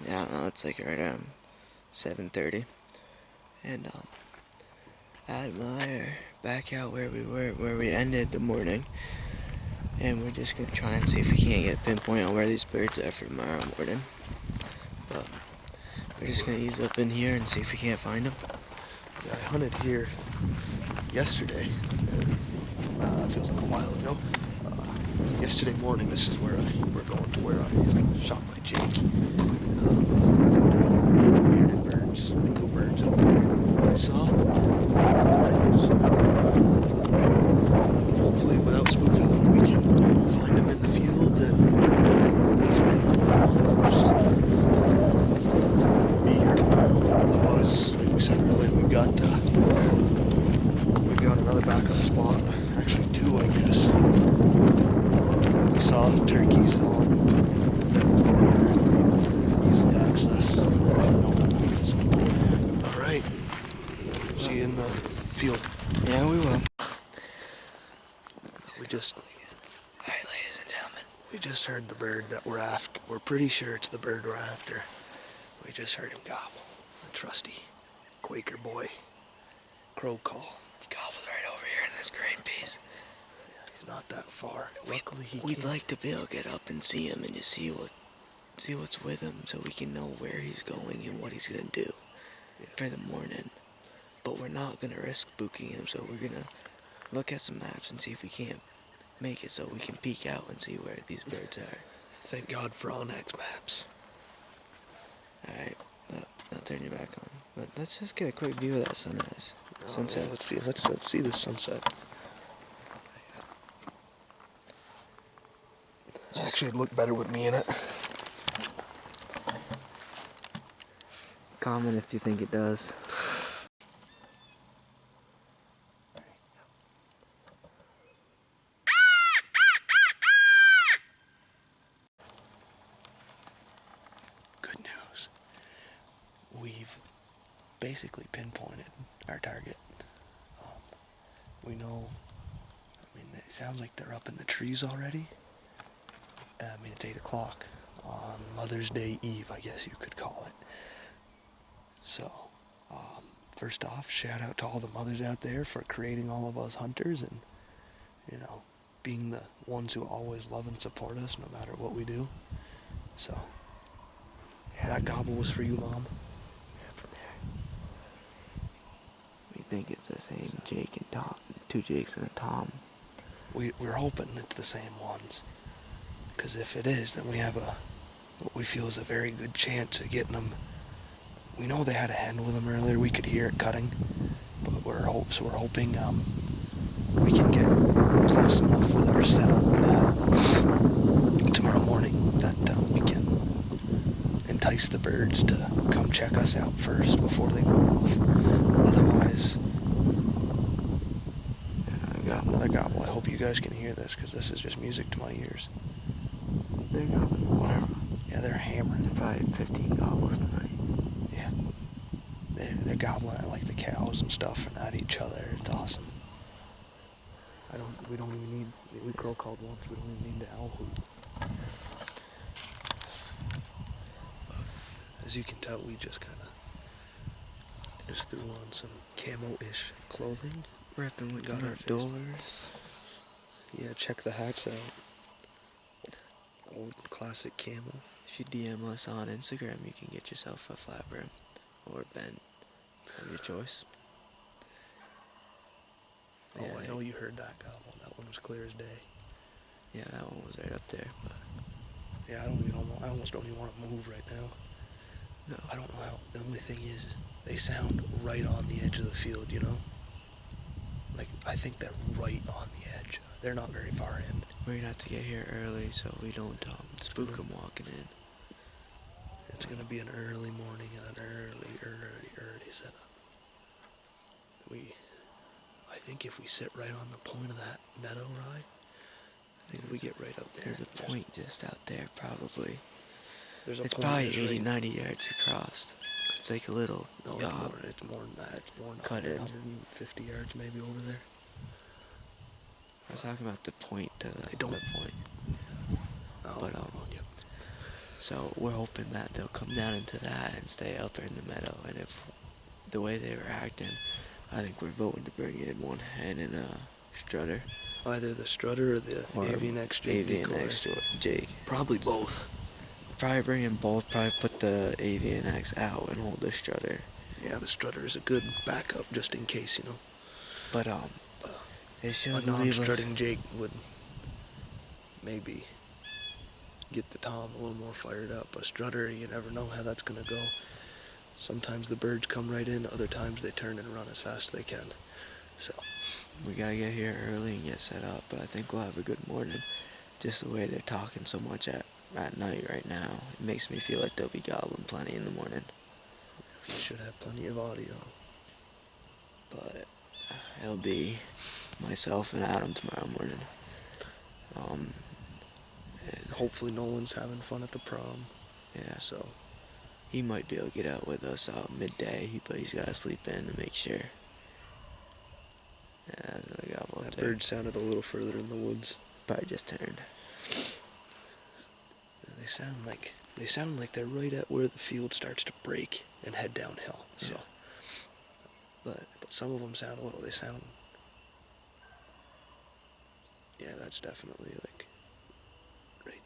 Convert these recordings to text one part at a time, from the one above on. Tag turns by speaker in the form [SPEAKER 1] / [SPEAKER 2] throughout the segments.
[SPEAKER 1] yeah, I don't know, it's like right around 7:30, and Ad and I are back out where we ended the morning, and we're just gonna try and see if we can't get a pinpoint on where these birds are for tomorrow morning. But we're just gonna ease up in here and see if we can't find them.
[SPEAKER 2] Yeah, I hunted here yesterday. Feels like a while ago. Yesterday morning, this is where we're going to where I shot my Jake. Bearded birds, legal birds out there. I saw. Hopefully, without spooking them, we can find them in the field and at least pinpoint them on the roost. Be here tomorrow. Otherwise, like we said earlier, we got another backup spot. Actually, two, I guess. We saw turkeys on that were easily accessed. Alright. See you in the field.
[SPEAKER 1] Yeah, we will.
[SPEAKER 2] Alright, ladies and gentlemen. We just heard the bird that we're after. We're pretty sure it's the bird we're after. We just heard him gobble. A trusty Quaker boy. Crow call.
[SPEAKER 1] He gobbled right over here in this green piece.
[SPEAKER 2] Yeah, he's not that far. Luckily
[SPEAKER 1] We'd like to be able to get up and see him and just see what's with him, so we can know where he's going and what he's gonna do for the morning. But we're not gonna risk spooking him, so we're gonna look at some maps and see if we can't make it so we can peek out and see where these birds are.
[SPEAKER 2] Thank God for Onyx maps.
[SPEAKER 1] Alright, I'll turn you back on. But let's just get a quick view of that sunrise. Sunset.
[SPEAKER 2] Yeah, let's see this sunset. Actually, it'd look better with me in it.
[SPEAKER 1] Comment if you think it does.
[SPEAKER 2] Good news. We've basically pinpointed our target. We know, it sounds like they're up in the trees already. It's 8 o'clock on Mother's Day Eve, I guess you could call it. So, first off, shout out to all the mothers out there for creating all of us hunters and, being the ones who always love and support us no matter what we do. So, that gobble was for you, Mom.
[SPEAKER 1] Yeah, from there. We think it's the same Jake and Tom. Two Jakes and a Tom.
[SPEAKER 2] We're hoping it's the same ones. Because if it is, then we have what we feel is a very good chance of getting them. We know they had a hen with them earlier. We could hear it cutting. But we're hoping we can get close enough with our setup that tomorrow morning that we can entice the birds to come check us out first before they go off. Otherwise, I got another gobble. I hope you guys can hear this because this is just music to my ears.
[SPEAKER 1] They're gobbling.
[SPEAKER 2] Whatever. Yeah, they're hammering.
[SPEAKER 1] They're probably 15 gobbles tonight.
[SPEAKER 2] Yeah. They're gobbling at like the cows and stuff and at each other. It's awesome. We don't even need, we crow called once, we don't even need the owl hoot. As you can tell, we just kind of threw on some camo-ish clothing.
[SPEAKER 1] Repping with
[SPEAKER 2] got our
[SPEAKER 1] doors.
[SPEAKER 2] Yeah, check the hats out. Old classic camo.
[SPEAKER 1] If you DM us on Instagram, you can get yourself a flat brim or bent of your choice.
[SPEAKER 2] Oh, yeah, I know you heard that gobble. That one was clear as day.
[SPEAKER 1] Yeah, that one was right up there. But
[SPEAKER 2] yeah, I almost don't even want to move right now.
[SPEAKER 1] No.
[SPEAKER 2] I don't know how. The only thing is, they sound right on the edge of the field, Like, I think they're right on the edge. They're not very far in.
[SPEAKER 1] We're gonna have to get here early so we don't spook them walking in.
[SPEAKER 2] It's gonna be an early morning and an early setup. I think if we sit right on the point of that meadow ride, I think we get right up there.
[SPEAKER 1] There's a point just out there, probably.
[SPEAKER 2] It's
[SPEAKER 1] probably 80, 90 yards across. It's like a little yob.
[SPEAKER 2] It's more than that. It's more than
[SPEAKER 1] cut in.
[SPEAKER 2] 150 yards maybe over there.
[SPEAKER 1] I was talking about the point to the
[SPEAKER 2] don't.
[SPEAKER 1] point.
[SPEAKER 2] Oh,
[SPEAKER 1] but
[SPEAKER 2] yeah.
[SPEAKER 1] So we're hoping that they'll come down into that and stay out there in the meadow. And if the way they were acting, I think we're voting to bring in one hen and a strutter.
[SPEAKER 2] Either the strutter or the
[SPEAKER 1] Or
[SPEAKER 2] AVNX Jake decoy.
[SPEAKER 1] AVNX Jake.
[SPEAKER 2] Probably both.
[SPEAKER 1] Probably bring in both. Probably put the AVNX out and hold the strutter.
[SPEAKER 2] Yeah, the strutter is a good backup just in case, you know.
[SPEAKER 1] But it should
[SPEAKER 2] A
[SPEAKER 1] leave us.
[SPEAKER 2] non-strutting Jake would maybe get the tom a little more fired up. A strutter, you never know how that's gonna go. Sometimes the birds come right in, other times they turn and run as fast as they can. So
[SPEAKER 1] We gotta get here early and get set up, but I think we'll have a good morning. Just the way they're talking so much at night right now, it makes me feel like they'll be gobbling plenty in the morning.
[SPEAKER 2] we should have plenty of audio.
[SPEAKER 1] But it'll be myself and Adam tomorrow morning.
[SPEAKER 2] And hopefully Nolan's having fun at the prom.
[SPEAKER 1] Yeah,
[SPEAKER 2] So
[SPEAKER 1] he might be able to get out with us midday, but he's gotta sleep in to make sure. Yeah, that's another gobble up
[SPEAKER 2] that
[SPEAKER 1] there.
[SPEAKER 2] bird sounded a little further in the woods.
[SPEAKER 1] Probably just turned.
[SPEAKER 2] They sound like they're right at where the field starts to break and head downhill. So,
[SPEAKER 1] Yeah.
[SPEAKER 2] but some of them sound a little. They sound. Yeah, that's definitely like right.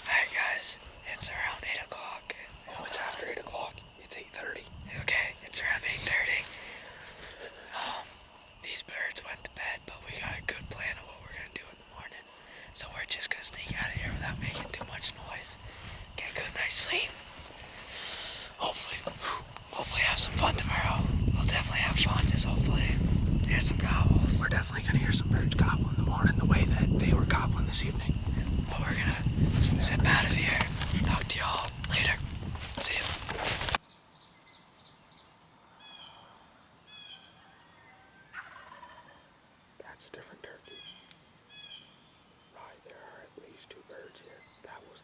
[SPEAKER 1] Alright guys, it's around 8 o'clock.
[SPEAKER 2] Oh, it's after 8 o'clock. It's 8:30.
[SPEAKER 1] Okay, it's around 8:30. These birds went to bed, but we got a good plan of what we're gonna do in the morning. So we're just gonna sneak out of here without making too much noise. Get a good night's sleep. Hopefully have some fun tomorrow. We'll definitely have fun, just hopefully hear some gobbles.
[SPEAKER 2] We're definitely gonna hear some birds gobble in the morning the way that they were gobbling this evening.
[SPEAKER 1] But we're gonna zip out of here. Talk to y'all later. See you.
[SPEAKER 2] That's a different turkey. Right, there are at least two birds here. That was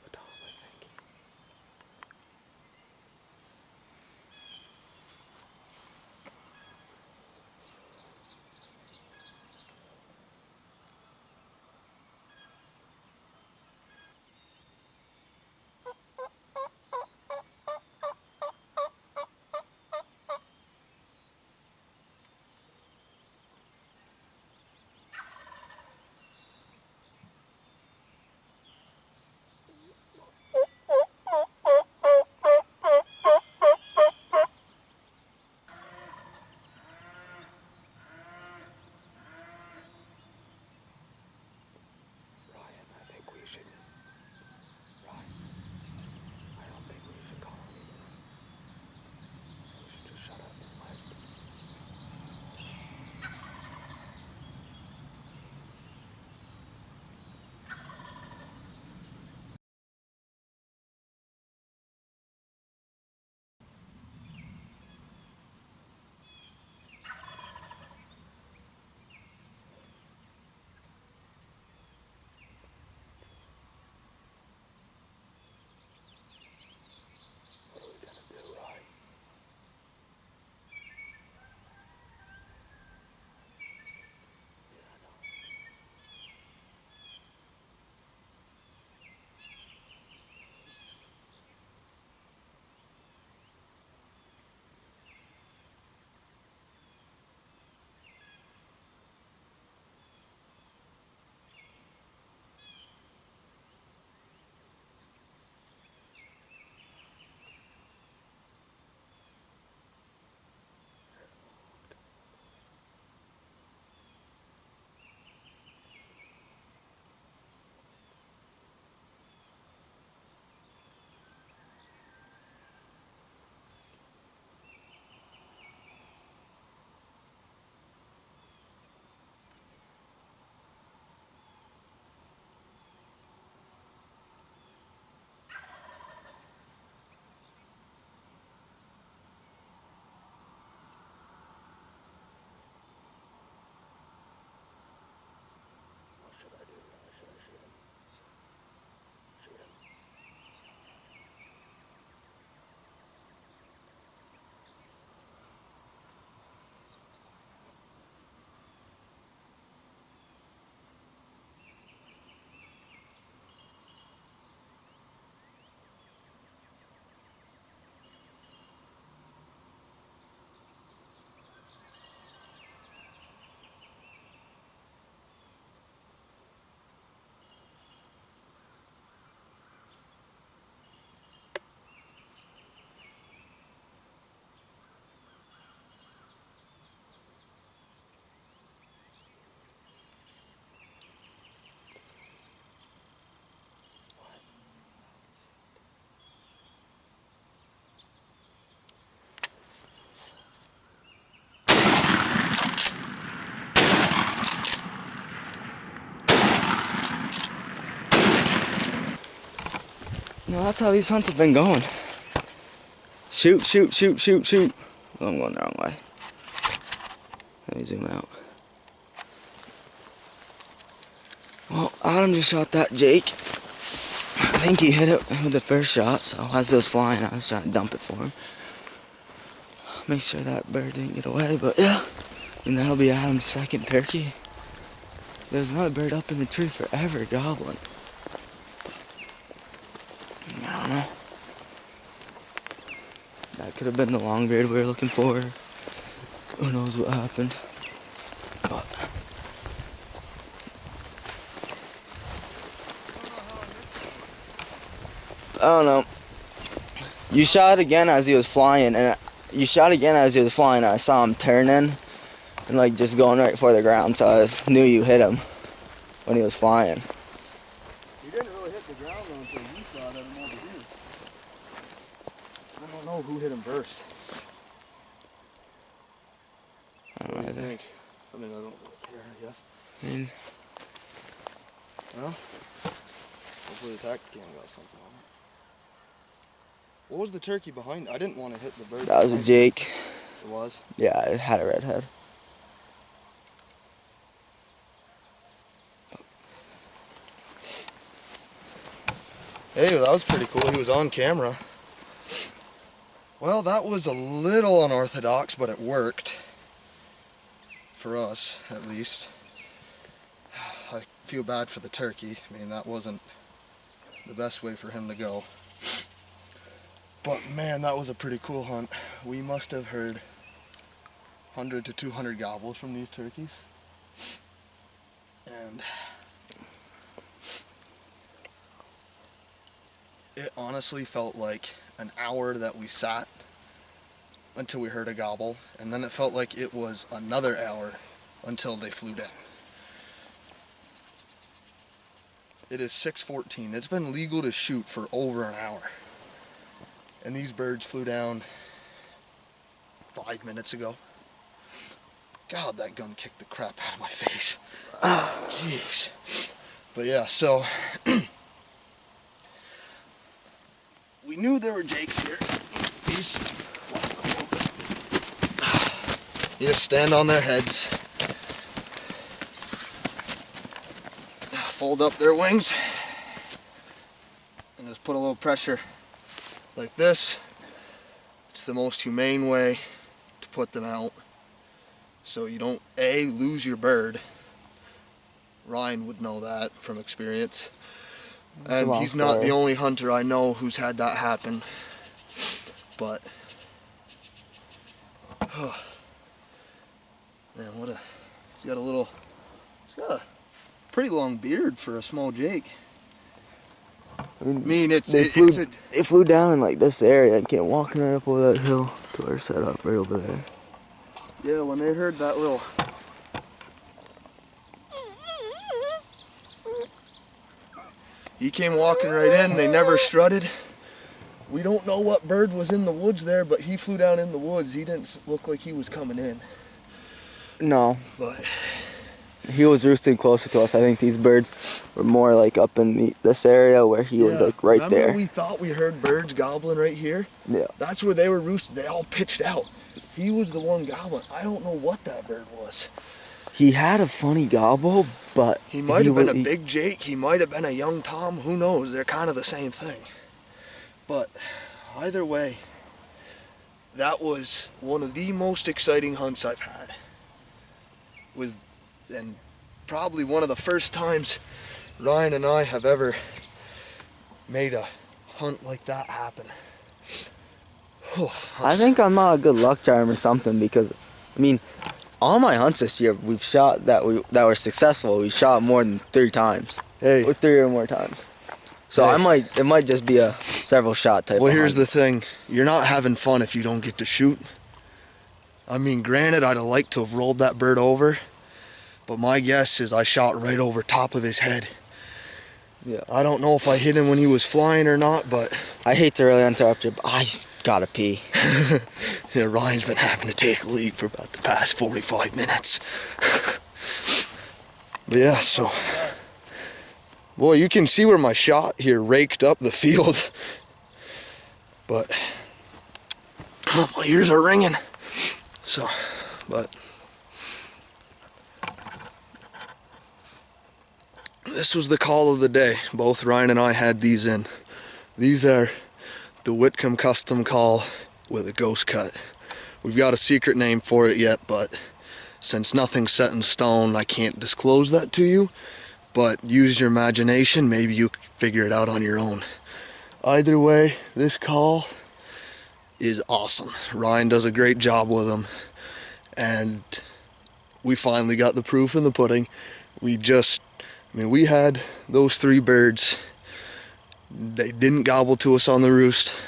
[SPEAKER 1] No, that's how these hunts have been going. Shoot, shoot, shoot, shoot, shoot. Oh, I'm going the wrong way. Let me zoom out. Well, Adam just shot that Jake. I think he hit it with the first shot, so as it was flying, I was trying to dump it for him. Make sure that bird didn't get away, but yeah. And that'll be Adam's second turkey. There's another bird up in the tree forever gobbling. I don't know. That could have been the longbeard we were looking for. Who knows what happened. But I don't know. You shot again as he was flying, and I saw him turning and like just going right for the ground, so I knew you hit him when he was flying.
[SPEAKER 2] He didn't really hit the ground though until you shot at him over here. I don't know who hit him first.
[SPEAKER 1] I don't know.
[SPEAKER 2] What do you think? I mean, I don't really care, I guess.
[SPEAKER 1] I mean,
[SPEAKER 2] Well, hopefully the tact cam got something on it. What was the turkey behind? I didn't want to hit the bird.
[SPEAKER 1] that was a Jake.
[SPEAKER 2] It was?
[SPEAKER 1] Yeah, it had a red head.
[SPEAKER 2] Hey, that was pretty cool. He was on camera. Well, that was a little unorthodox, but it worked. For us, at least. I feel bad for the turkey. I mean, that wasn't the best way for him to go. But man, that was a pretty cool hunt. We must have heard 100 to 200 gobbles from these turkeys. And it honestly felt like an hour that we sat until we heard a gobble, and then it felt like it was another hour until they flew down. It is 6:14. It's been legal to shoot for over an hour. And these birds flew down 5 minutes ago. God, that gun kicked the crap out of my face. Jeez. But yeah, so we knew there were jakes here. These, you just stand on their heads, fold up their wings, and just put a little pressure like this. It's the most humane way to put them out, so you don't A, lose your bird. Ryan would know that from experience. And he's not the only hunter I know who's had that happen. But man, he's got a pretty long beard for a small Jake.
[SPEAKER 1] I mean,
[SPEAKER 2] they
[SPEAKER 1] flew down in like this area and came walking right up over that hill to our setup right over there.
[SPEAKER 2] Yeah, when they heard that little he came walking right in, they never strutted. We don't know what bird was in the woods there, but he flew down in the woods. He didn't look like he was coming in.
[SPEAKER 1] No.
[SPEAKER 2] But
[SPEAKER 1] he was roosting closer to us. I think these birds were more like up in this area where he was like right
[SPEAKER 2] remember
[SPEAKER 1] there.
[SPEAKER 2] We thought we heard birds gobbling right here?
[SPEAKER 1] Yeah.
[SPEAKER 2] That's where they were roosting. They all pitched out. He was the one gobbling. I don't know what that bird was.
[SPEAKER 1] He had a funny gobble, but
[SPEAKER 2] he might have been a big Jake. He might have been a young Tom. Who knows? They're kind of the same thing. But either way, that was one of the most exciting hunts I've had. And probably one of the first times Ryan and I have ever made a hunt like that happen.
[SPEAKER 1] I think I'm not a good luck charm or something, because I mean, all my hunts this year we've shot that were successful. We shot more than 3 times.
[SPEAKER 2] Hey,
[SPEAKER 1] or 3 or more times. So hey. It might just be a several shot type.
[SPEAKER 2] Well, here's the thing: you're not having fun if you don't get to shoot. I mean, granted, I'd have liked to have rolled that bird over, but my guess is I shot right over top of his head.
[SPEAKER 1] Yeah.
[SPEAKER 2] I don't know if I hit him when he was flying or not, but
[SPEAKER 1] I hate to really interrupt you, but I gotta pee.
[SPEAKER 2] Yeah, Ryan's been having to take a leave for about the past 45 minutes. But yeah, so
[SPEAKER 3] Boy, you can see where my shot here raked up the field. But oh, my ears are ringing. So, but this was the call of the day. Both Ryan and I had these in. These are the Whitcomb custom call with a ghost cut. We've got a secret name for it yet, but since nothing's set in stone, I can't disclose that to you. But use your imagination, maybe you figure it out on your own. Either way, this call is awesome. Ryan does a great job with them, and we finally got the proof in the pudding. We had those 3 birds. They didn't gobble to us on the roost.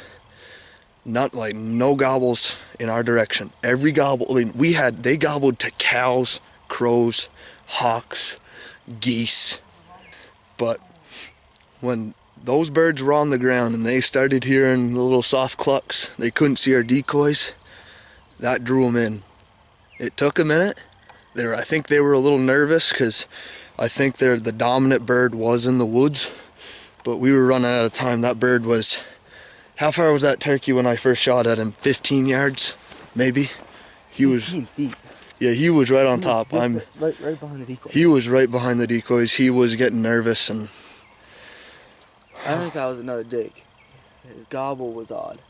[SPEAKER 3] No gobbles in our direction. Every gobble, they gobbled to cows, crows, hawks, geese. But when those birds were on the ground and they started hearing the little soft clucks, they couldn't see our decoys, that drew them in. It took a minute. I think they were a little nervous because I think the dominant bird was in the woods, but we were running out of time. That bird was, how far was that turkey when I first shot at him? 15 yards, maybe? He was
[SPEAKER 2] 15 feet.
[SPEAKER 3] Yeah, he was right on top.
[SPEAKER 2] Right behind the decoys.
[SPEAKER 3] He was right behind the decoys. He was getting nervous, and
[SPEAKER 1] I think that was another dig. His gobble was odd.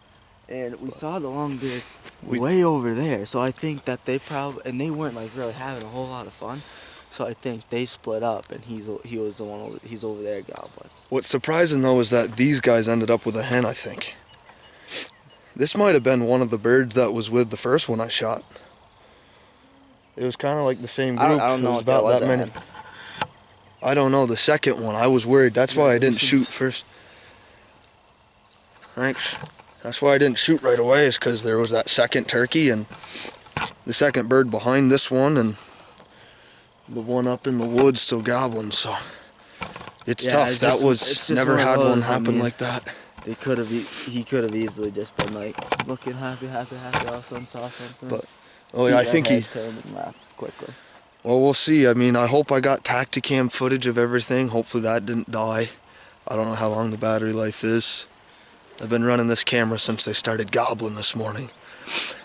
[SPEAKER 1] And we saw the long beard way over there, so I think that they they weren't really having a whole lot of fun. So I think they split up, and he's over there gobbling.
[SPEAKER 3] What's surprising though is that these guys ended up with a hen, I think. This might have been one of the birds that was with the first one I shot. It was kind of like the same group.
[SPEAKER 1] I don't know
[SPEAKER 3] it was
[SPEAKER 1] if that
[SPEAKER 3] about
[SPEAKER 1] was
[SPEAKER 3] that many.
[SPEAKER 1] hen.
[SPEAKER 3] I don't know, the second one, I was worried. That's why I didn't shoot first. Thanks. That's why I didn't shoot right away, is because there was that second turkey and the second bird behind this one and the one up in the woods still gobbling, so it's tough. Never had one happen like that.
[SPEAKER 1] He could have easily just been looking happy, all of a sudden saw something.
[SPEAKER 3] But I think he
[SPEAKER 1] turned and left quickly.
[SPEAKER 3] Well, we'll see. I hope I got Tacticam footage of everything. Hopefully that didn't die. I don't know how long the battery life is. I've been running this camera since they started gobbling this morning.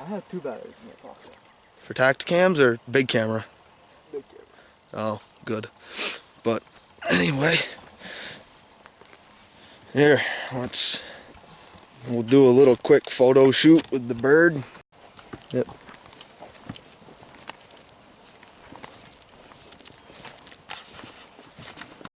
[SPEAKER 1] I have 2 batteries in my pocket.
[SPEAKER 3] For Tacticams or big camera?
[SPEAKER 1] Big camera.
[SPEAKER 3] Oh, good. But anyway, here, we'll do a little quick photo shoot with the bird.
[SPEAKER 1] Yep.